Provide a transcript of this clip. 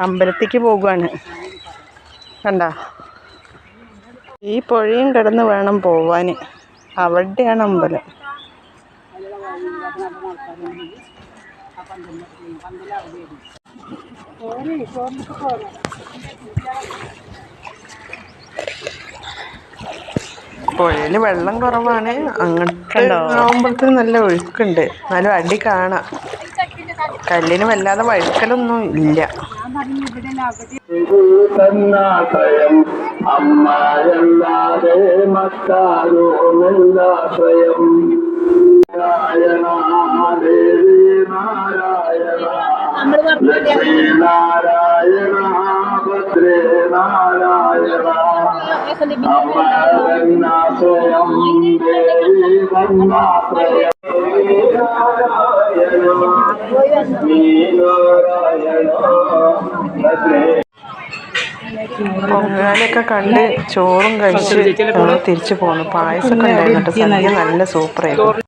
അമ്പലത്തേക്ക് പോകുവാണ്. കണ്ട, ഈ പുഴയും കടന്ന് വേണം പോവാൻ. അവിടെയാണ് അമ്പലം. പുഴയിൽ വെള്ളം കുറവാണ്. അങ്ങോട്ട് ആവുമ്പോഴത്തേന് നല്ല ഒഴുക്കുണ്ട്. എന്നാലും അടി കാണാം. കല്ലിന് വല്ലാതെ വഴുക്കലൊന്നും ഇല്ല. അമ്മയല്ലാതെ മറ്റാരുമില്ല സ്വയം. നാരായണ ദേവി നാരായണ ലക്ഷ്മി നാരായണ ഭദ്രേ നാരായണ അമ്മ സ്വയം ദേവി വന്നാശ്രയം. പൊങ്കാലൊക്കെ കണ്ട് ചോറും കഴിച്ച് തിരിച്ചു പോന്നു. പായസമൊക്കെ ഉണ്ടായിരുന്നു. സദ്യ നല്ല സൂപ്പറായിരുന്നു.